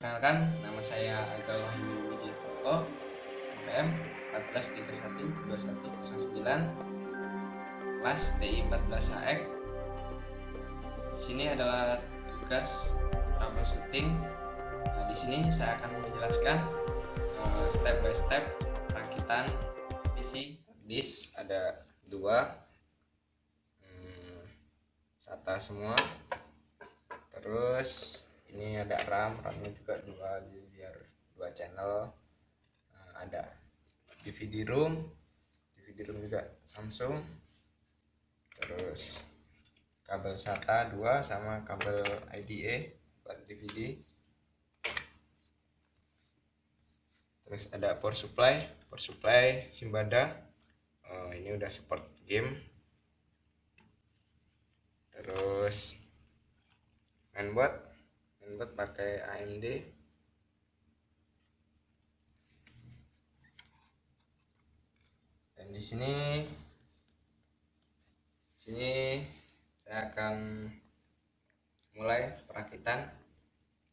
Perkenalkan, nama saya Agal Wahyu Wijiatmoko, NPM 14312109, kelas TI 14 AEK. Di sini adalah tugas troubleshooting. Nah, di sini saya akan menjelaskan step by step perakitan PC disk. Ada dua, SATA semua. Terus ini ada RAM-nya juga dua, jadi biar dua channel. Ada DVD-ROM juga Samsung. Terus kabel SATA 2 sama kabel IDE buat DVD. Terus ada power supply Simbada. Ini udah support game. Terus mainboard pakai AMD. Dan di sini saya akan mulai perakitan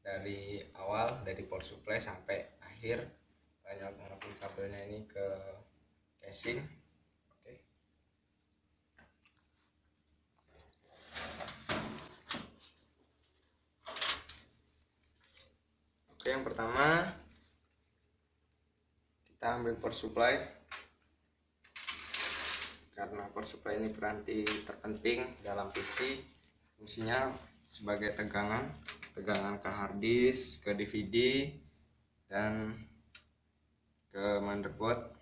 dari awal, dari power supply sampai akhir, nyambung kabelnya ini ke casing. Oke, yang pertama kita ambil power supply, karena power supply ini peranti terpenting dalam PC. Fungsinya sebagai tegangan ke hard disk, ke DVD, dan ke motherboard.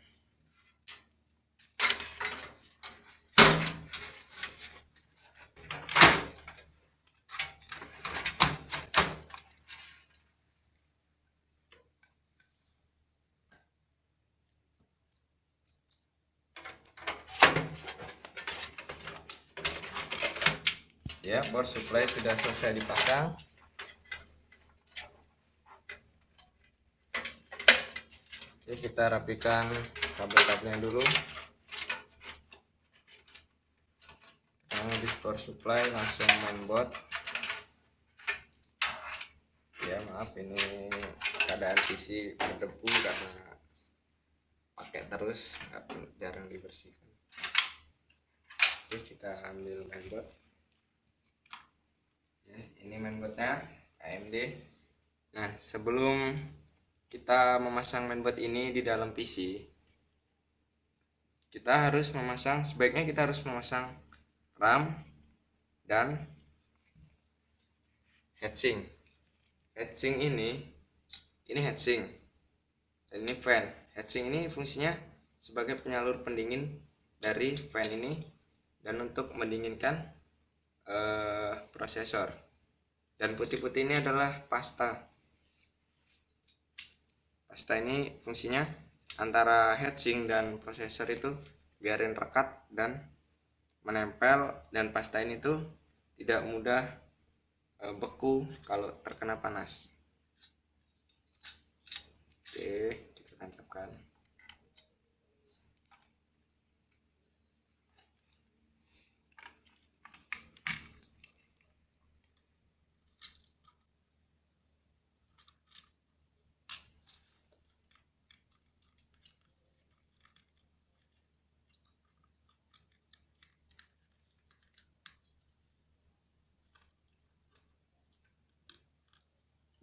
Ya, power supply sudah selesai dipasang. Oke, kita rapikan kabel-kabelnya dulu. Di power supply langsung mainboard. Ya, maaf, ini keadaan PC berdebu karena pakai terus, jarang dibersihkan. Oke, kita ambil mainboard. Ini mainboardnya AMD. Nah, sebelum kita memasang mainboard ini di dalam PC, sebaiknya kita harus memasang RAM dan heatsink. Heatsink ini heatsink dan ini fan. Heatsink ini fungsinya sebagai penyalur pendingin dari fan ini dan untuk mendinginkan prosesor. Dan putih-putih ini adalah pasta. Pasta ini fungsinya antara heatsink dan prosesor itu biarin rekat dan menempel, dan pasta ini tuh tidak mudah beku kalau terkena panas. Oke, kita tancapkan.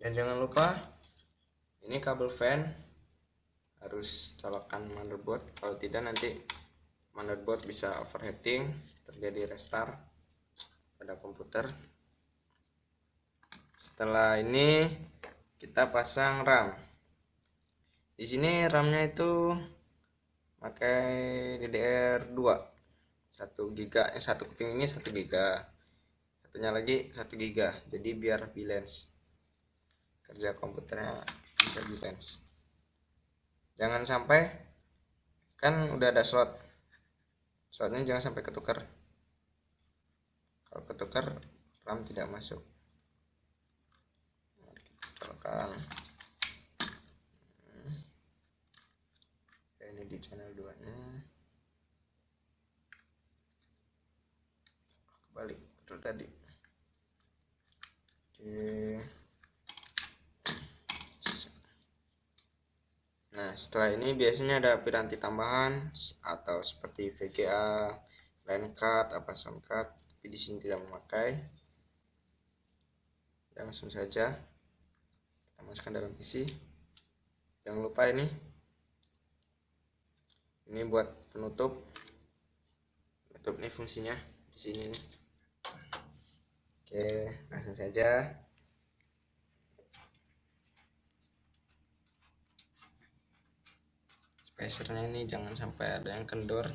Dan jangan lupa ini kabel fan harus colokkan motherboard, kalau tidak nanti motherboard bisa overheating, terjadi restart pada komputer. Setelah ini kita pasang RAM. Di sini RAM-nya itu pakai DDR2 1 GB. Satu kuping ini 1 GB, satunya lagi 1 GB, jadi biar balance kerja komputernya, bisa balance. Jangan sampai, kan udah ada slotnya jangan sampai ketukar. Kalau ketukar RAM tidak masuk. Tekan ini di channel 2 nya, balik betul tadi. Oke, Nah, setelah ini biasanya ada piranti tambahan atau seperti VGA, line card, apa sound card, tapi di sini tidak memakai. Langsung saja kita masukkan dalam PC. Jangan lupa ini buat penutup. Penutup nih fungsinya di sini nih. Oke, langsung saja. Spacernya ini jangan sampai ada yang kendor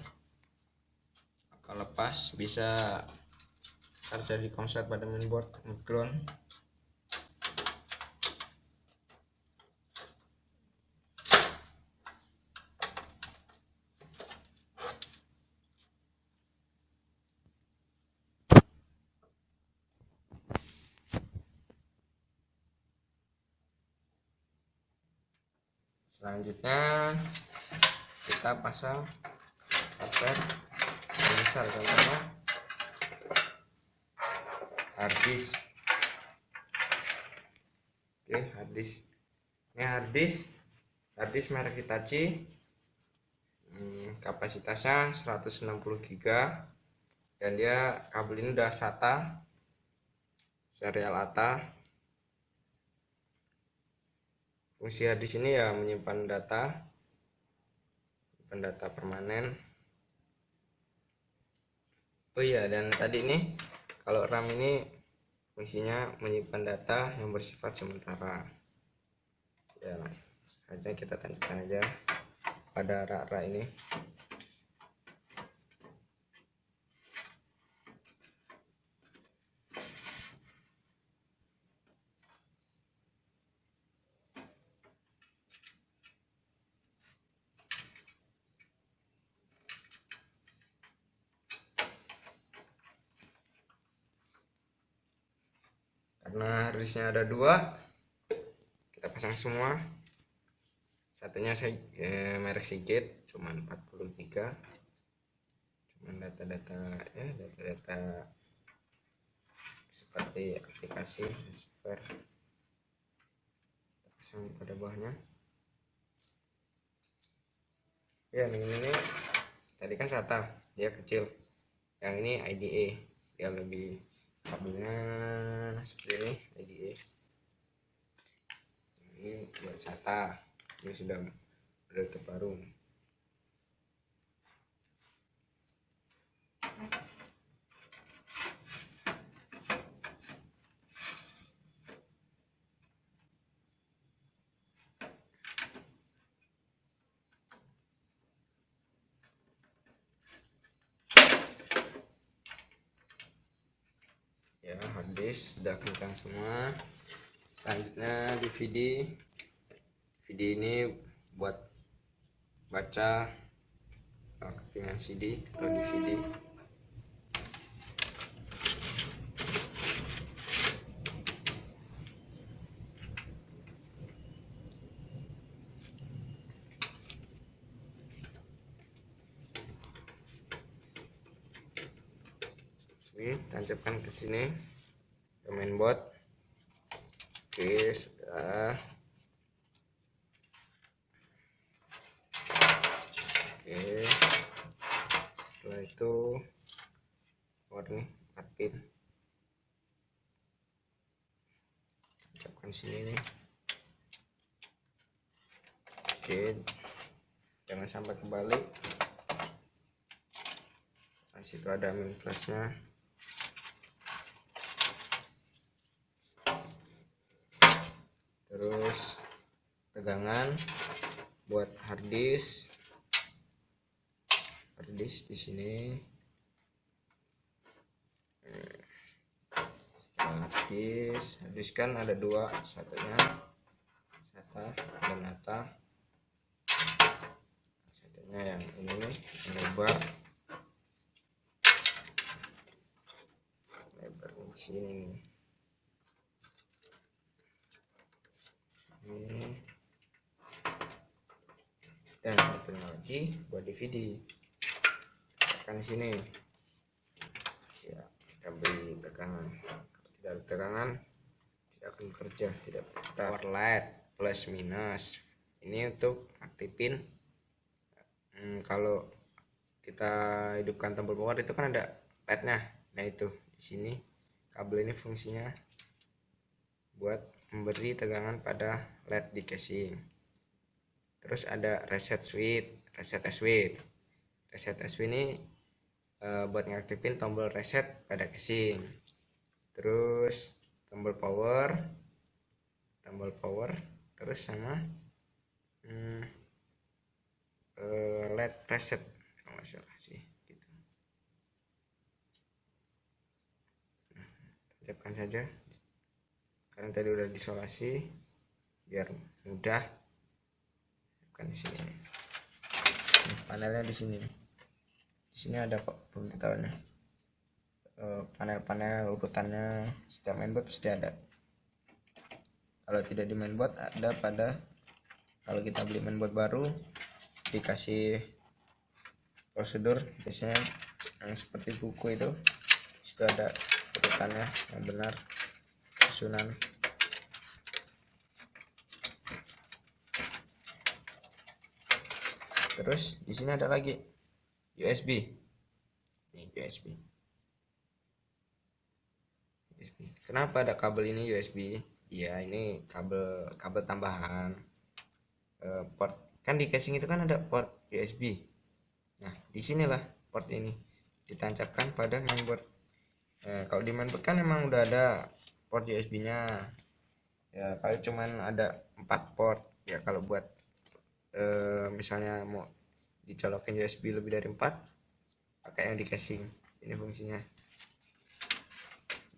atau lepas, bisa terjadi konslet pada mainboard ground. Selanjutnya kita pasang hardware yang besar, contohnya harddisk. Oke, harddisk. Ini harddisk merek Hitachi. Kapasitasnya 160 GB dan dia kabel ini udah SATA, serial ATA. Fungsi harddisk ini ya menyimpan data permanen. Oh iya, dan tadi nih kalau RAM ini fungsinya menyimpan data yang bersifat sementara. Ya, hanya kita tancapkan aja pada rak-rak ini. Karena harddisknya ada dua, kita pasang semua. Satunya saya merek Seagate, cuma 40 GB, cuman data-data seperti aplikasi dan software. Kita pasang pada bawahnya. Ya, ini tadi kan SATA, dia kecil. Yang ini IDE, dia lebih kabelnya seperti ini, IDE. Ini buat SATA, ini sudah terbaru. Ya, harddisk sudah kencang semua. Selanjutnya DVD ini buat baca kepingan CD atau DVD. Ini tancapkan ke sini ke mainboard. Oke, sudah. Oke, setelah itu nih 4 pin, tancapkan sini nih. Oke, jangan sampai kebalik. Di situ ada main flashnya. Terus tegangan buat harddisk di sini. Harddisk kan ada dua, satunya SATA dan ATA, satunya yang ini nih, yang lebar di sini. Ini dan satu lagi buat DVD, tekan sini ya, kita beri tegangan. Kalau tidak ada tegangan tidak akan bekerja, tidak power light plus minus Ini untuk aktifin kalau kita hidupkan tombol power itu kan ada LED-nya. Nah itu di sini kabel ini fungsinya buat memberi tegangan pada LED di casing. Terus ada reset switch, reset switch. Reset switch ini buat ngaktifin tombol reset pada casing. Terus tombol power, terus sama LED reset kalau nggak salah sih gitu. Tancapkan saja karena tadi udah diisolasi biar mudah. Bukan di sini. Panelnya di sini. Di sini ada kok pemberitahuannya. Panel-panel urutannya setiap mainboard pasti ada. Kalau tidak di mainboard ada pada kalau kita beli mainboard baru dikasih prosedur biasanya yang seperti buku itu ada urutannya yang benar, susunan. Terus di sini ada lagi USB. Nih USB. Kenapa ada kabel ini USB? Ya ini kabel tambahan. Port kan di casing itu kan ada port USB. Nah disinilah port ini ditancapkan pada mainboard. Kalau di mainboard kan emang udah ada port USB-nya. Ya kalau cuman ada 4 port. Ya kalau buat misalnya mau dicolokin USB lebih dari 4 pakai yang di casing. Ini fungsinya.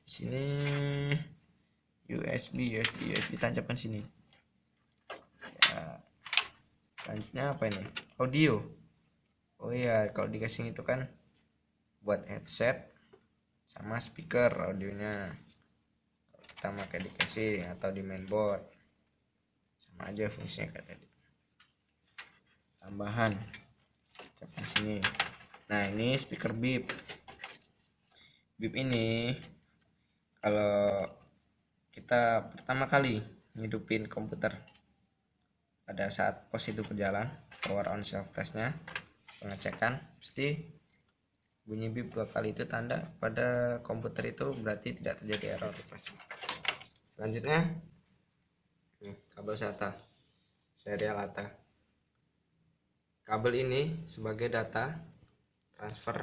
Di sini USB tancapkan sini. Ya, selanjutnya apa ini? Audio. Oh iya, kalau di casing itu kan buat headset sama speaker audionya. Kalau kita pakai di casing atau di mainboard sama aja fungsinya kayak tadi. Tambahan tancapkan sini. Nah ini speaker bip ini kalau kita pertama kali ngidupin komputer pada saat pos itu berjalan, power on self testnya pengecekan pasti bunyi bip 2 kali. Itu tanda pada komputer itu berarti tidak terjadi error operasi. Selanjutnya kabel SATA serial ATA. Kabel ini sebagai data transfer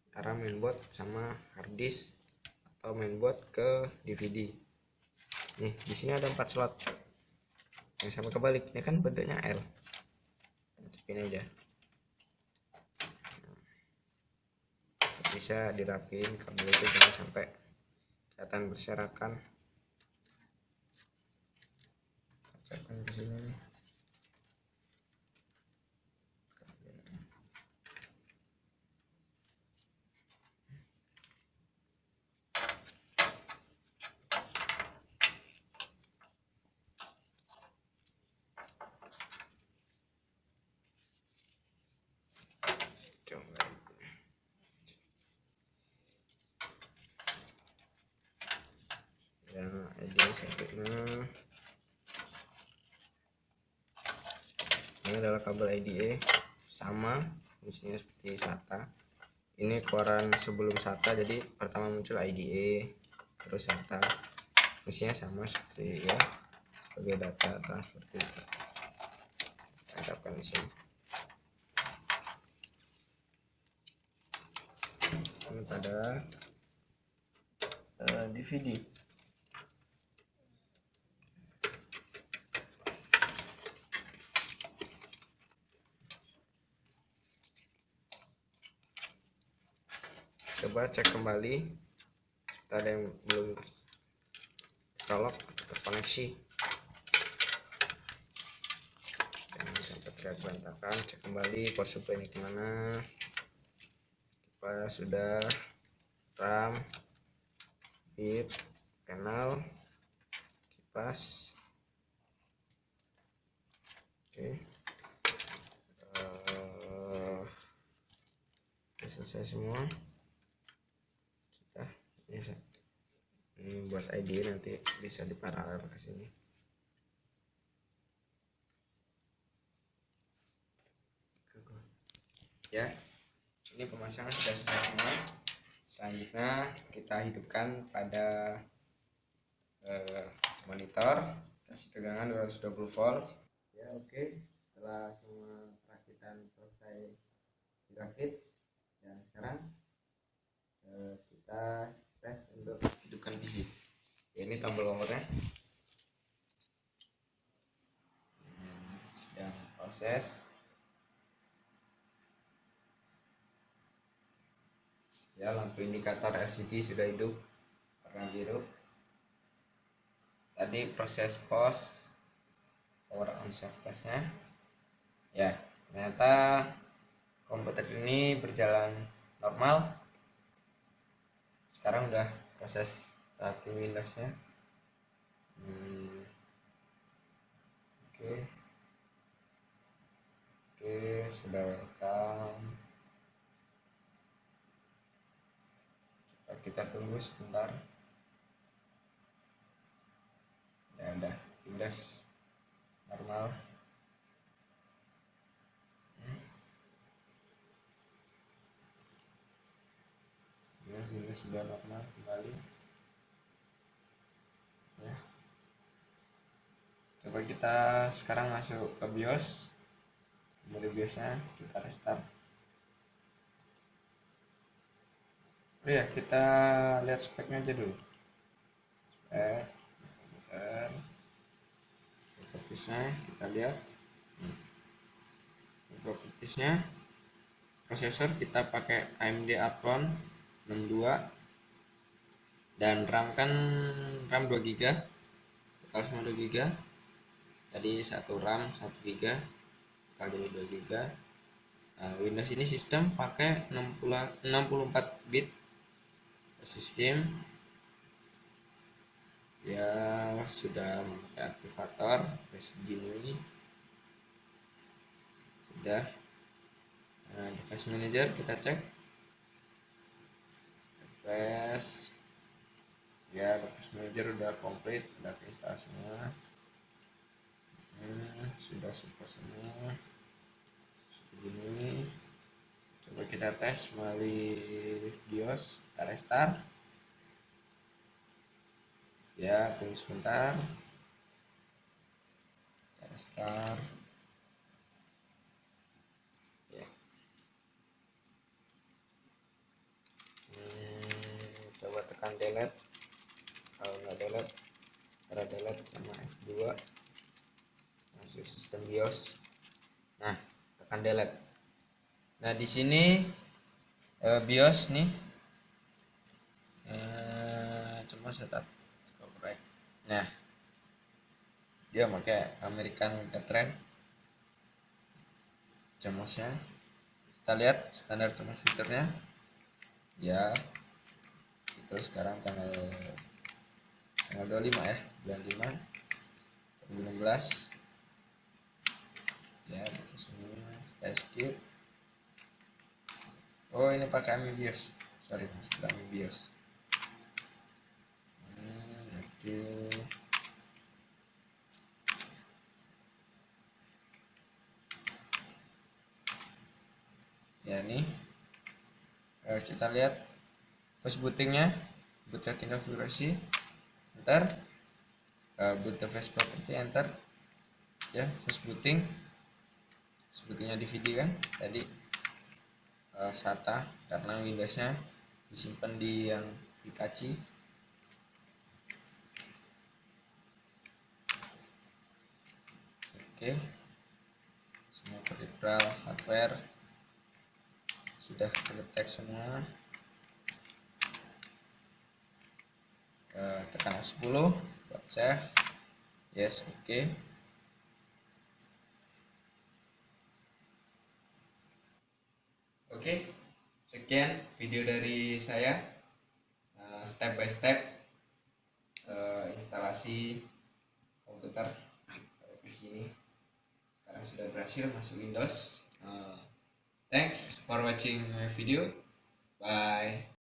antara mainboard sama harddisk atau mainboard ke DVD. Nih di sini ada 4 slot yang sama kebalik. Ini kan bentuknya L. Tancapin aja. Bisa dirapin kabel itu jangan sampai kelihatan berserakan. Tancapkan ke sini nih. Yang IDE circuitnya ini adalah kabel IDE sama fungsinya seperti SATA. Ini keluaran sebelum SATA, jadi pertama muncul IDE terus SATA. Fungsinya sama seperti ya sebagai data transfer kita. Tancapkan di sini. Ini pada DVD. Coba cek kembali ada yang belum tercolok terkoneksi, jangan sampai terlihat berantakan. Cek kembali power supply ini kemana, apa sudah, RAM, bip, panel, kipas. Oke, selesai semua. Ini buat ID nanti bisa diparalel ke sini. Ya, ini pemasangan sudah selesai semua. Selanjutnya kita hidupkan pada monitor, kasih tegangan 220 volt. Ya, oke. Setelah semua perakitan selesai dirakit, dan sekarang kita tes untuk hidupkan PC. Ya, ini tombol nomornya. Sedang proses. Ya, lampu indikator LCD sudah hidup, warna biru. Tadi proses power on self testnya. Ya, ternyata komputer ini berjalan normal. Sekarang udah proses starting Windowsnya. Oke, sudah welcome. Kita tunggu sebentar. Ya udah, Windows normal. Ya, Windows sudah normal kembali. Ya. Coba kita sekarang masuk ke BIOS. Mode BIOSnya kita restart. Oh ya, kita lihat speknya aja dulu. Spek propertiesnya kita lihat. Propertiesnya, prosesor kita pakai AMD Athlon 62 dan RAM kan RAM 2 GB, total semua 2 GB. Tadi satu RAM 1 GB, total jadi 2 GB. Windows ini sistem pakai 64 bit sistem. Ya, sudah memakai aktivator begini. Sudah. Device manager kita cek. Device. Ya, device manager udah komplit, udah install semua. Sudah support semua. Begini. Coba kita tes melalui BIOS, kita restart. Ya, tunggu sebentar. Kita restart. Ya. Coba tekan delete. Kalau nggak delete, cara delete sama F2. Masuk sistem BIOS. Nah, tekan delete. Nah, di sini BIOS nih. Coba setup correct. Nah, dia pakai American Megatrend. Comosnya kita lihat standar comos fiturnya. Ya, itu sekarang tanggal 25 ya, bulan 5 2016. Ya, itu semua kita skip. Oh, ini pakai AMI BIOS. Sorry, masih AMI BIOS. Oke. Ya, ini kita lihat fast bootingnya, boot setting konfigurasi, enter. Boot device property, enter. Ya, fast bootingnya DVD kan tadi SATA karena Windowsnya disimpan di yang Hitachi. Oke, semua peripheral hardware sudah terdetek semua. Tekan F10 buat save. Yes, oke. Oke, sekian video dari saya, step by step instalasi komputer PC ini. Sekarang sudah berhasil masuk Windows. Thanks for watching my video. Bye.